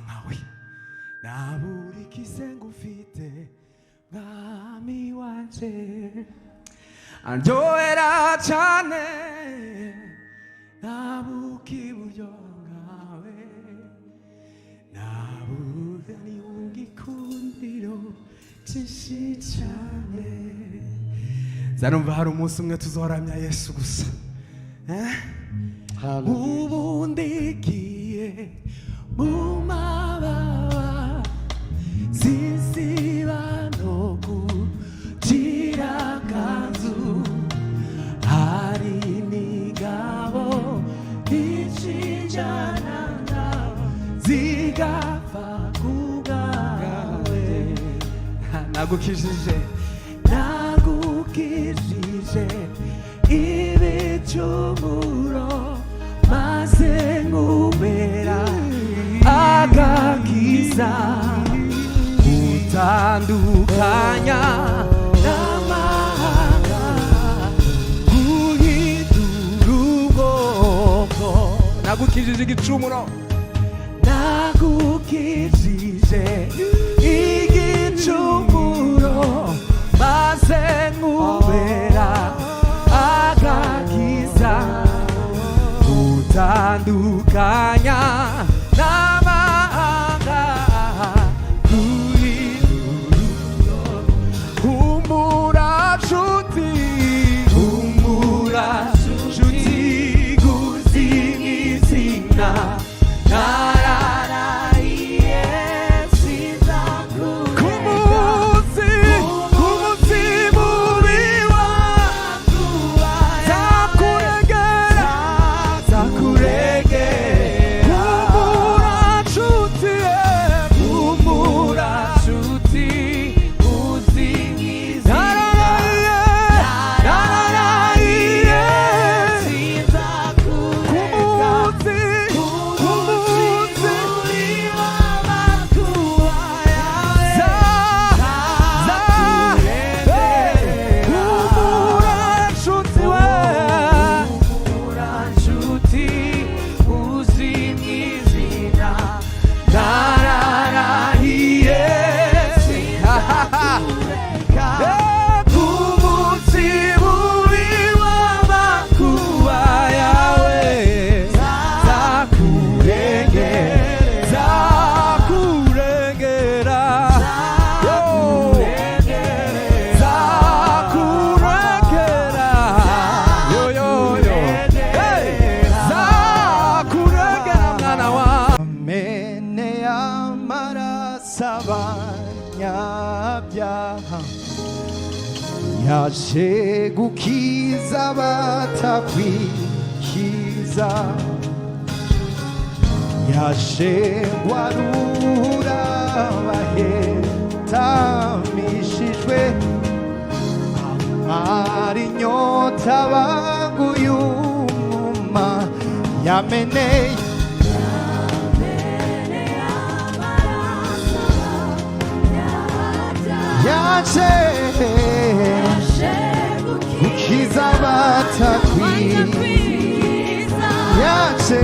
nkawe nta buri kisenga ufite mwami wanje aryohera cyane nta bukiburyo nkawe nta budani ungikundiro cyinshi cyane. Zarumva hari umunsi umwe tuzoramya Yesu gusa ubundi giye mu mababa sinsiba no kugira kanzu hari n'ingabo icijana zigapfa kubwawe nagukijije ibicumuro maze nkubera agakiza utandukanya n'amahanga guhindura ubwoko. Nagukijije igicumuro nagukijije igicumuro maze nkubera agakiza utandukanya n'amahanga humura nshuti guzimizina nararahiye yaje gukiza batakwikiza yaje guharura abahetamishijwe amara inyota baguye umuma yameneye yaje gukiza batakwikiza yaje